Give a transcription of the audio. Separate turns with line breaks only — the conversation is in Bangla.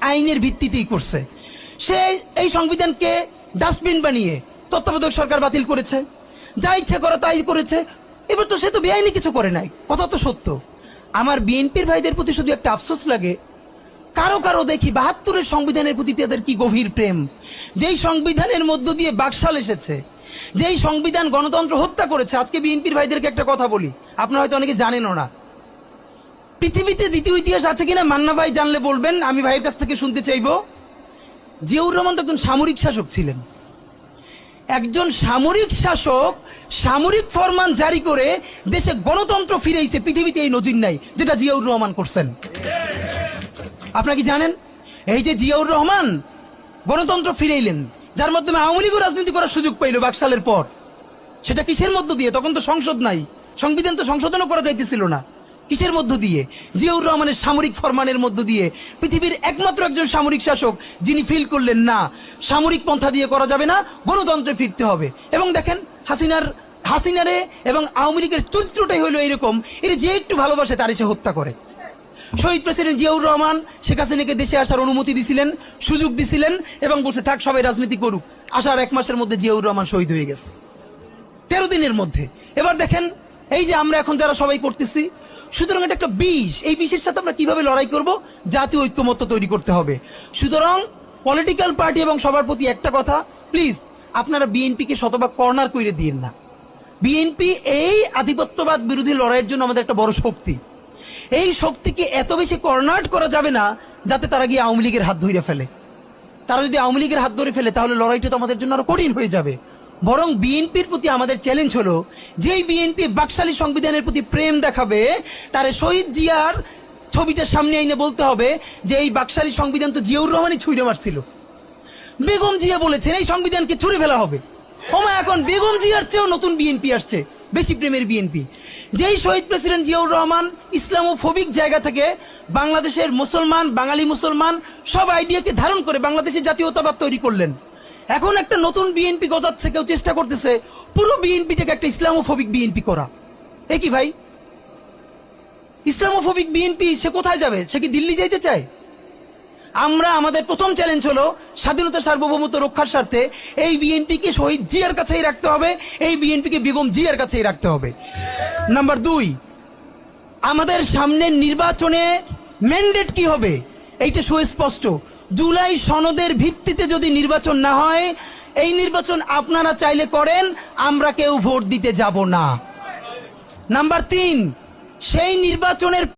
আইনের ভিত্তিতেই করছে। সে এই সংবিধানকে ডাস্টবিন বানিয়ে তত্ত্বাবধায়ক সরকার বাতিল করেছে, যা ইচ্ছে করা তাই করেছে। এবার তো সে তো বেআইনি কিছু করে নাই, কথা তো সত্য। আমার বিএনপির ভাইদের প্রতি শুধু একটা আফসোস লাগে, কারো কারো দেখি ৭২-এর সংবিধানের প্রতি তাদের কি গভীর প্রেম। যেই সংবিধানের মধ্য দিয়ে বাকশাল এসেছে, যেই সংবিধান গণতন্ত্র হত্যা করেছে। আজকে বিএনপির ভাইদেরকে একটা কথা বলি, আপনারা হয়তো অনেকে জানেনও না। পৃথিবীতে দ্বিতীয় ইতিহাস আছে কিনা মান্না ভাই জানলে বলবেন, আমি ভাইয়ের কাছ থেকে শুনতে চাইব। জিয়াউর রহমান তো একজন সামরিক শাসক ছিলেন। একজন সামরিক শাসক সামরিক ফরমান জারি করে দেশে গণতন্ত্র ফিরেইছে, পৃথিবীতে এই নজির নাই যেটা জিয়াউর রহমান করছেন। আপনারা কি জানেন? এই যে জিয়াউর রহমান গণতন্ত্র ফিরাইলেন, যার মাধ্যমে আওয়ামী লীগও রাজনীতি করার সুযোগ পাইল বাকশালের পর। সেটা কিসের মধ্য দিয়ে? তখন তো সংসদ নাই, সংবিধান তো সংশোধনও করা যাইতেছিল না। কিসের মধ্য দিয়ে? জিয়াউর রহমানের সামরিক ফরমানের মধ্য দিয়ে। পৃথিবীর একমাত্র একজন সামরিক শাসক যিনি ফিল করলেন না, সামরিক পন্থা দিয়ে করা যাবে না, গণতন্ত্রে ফিরতে হবে। এবং দেখেন হাসিনারে এবং আওয়ামী লীগের চরিত্রটাই হলো এরকম, এর যে একটু ভালোবাসে তার সে হত্যা করে। শহীদ প্রেসিডেন্ট জিয়াউর রহমান শেখ হাসিনাকে দেশে আসার অনুমতি দিছিলেন, সুযোগ দিছিলেন এবং বলছে থাক সবাই রাজনীতি করুক। আসার ১ মাসের মধ্যে জিয়াউর রহমান শহীদ হয়ে গেছে, ১৩ দিনের মধ্যে। এবার দেখেন এই যে আমরা এখন যারা সবাই করতেছি, সুতরাং এটা একটা বিষ। এই বিষের সাথে আমরা কিভাবে লড়াই করব? জাতীয় ঐক্যমত্য তৈরি করতে হবে। সুতরাং পলিটিক্যাল পার্টি এবং সবার প্রতি একটা কথা, প্লিজ আপনারা বিএনপিকে শতভাগ কর্নার করে দিয়েন না। বিএনপি এই আধিপত্যবাদ বিরোধী লড়াইয়ের জন্য আমাদের একটা বড় শক্তি। এই শক্তিকে এত বেশি কর্নার করা যাবে না যাতে তারা গিয়ে আওয়ামী লীগের হাত ধরে ফেলে। তারা যদি আওয়ামী লীগের হাত ধরে ফেলে তাহলে লড়াইটা তো আমাদের জন্য আরো কঠিন হয়ে যাবে। বরং বিএনপির প্রতি আমাদের চ্যালেঞ্জ হলো, যেই বিএনপি বাকশালী সংবিধানের প্রতি প্রেম দেখাবে, তারে শহীদ জিয়ার ছবিটা সামনে এনে বলতে হবে যে এই বাকশালী সংবিধান তো জিয়াউর রহমানই ছুঁড়ে মারছিল। বেগম জিয়া বলেছেন এই সংবিধানকে ছুঁড়ে ফেলা হবে। এখন বেগম জিয়ার চেয়েও নতুন বিএনপি আসছে, বেশি প্রেমের বিএনপি। যেই শহীদ প্রেসিডেন্ট জিয়াউর রহমান ইসলামোফোবিক জায়গা থেকে বাংলাদেশের মুসলমান, বাঙালি মুসলমান সব আইডিয়াকে ধারণ করে বাংলাদেশের জাতীয়তাবাদ তৈরি করলেন। এখন একটা নতুন বিএনপি গজাচ্ছে, কেউ চেষ্টা করতেছে পুরো বিএনপিটাকে একটা ইসলামোফোবিক বিএনপি করা। এ কি ভাই? ইসলামোফোবিক বিএনপি সে কোথায় যাবে? সে কি দিল্লি যাইতে চায়? আমরা আমাদের প্রথম চ্যালেঞ্জ হলো স্বাধীনতা সার্বভৌমত্ব রক্ষার স্বার্থে এই বিএনপিকে শহীদ জিয়ার কাছেই রাখতে হবে, এই বিএনপিকে বেগম জিয়ার কাছেই রাখতে হবে। নাম্বার 2, আমাদের সামনের নির্বাচনে ম্যান্ডেট কি হবে এইটা সুস্পষ্ট। জুলাই সনদের ভিত্তিতে যদি নির্বাচন না হয়, এই নির্বাচন আপনারা চাইলে করেন, আমরা কেউ ভোট দিতে যাব না। নাম্বার 3, সেই নির্বাচনের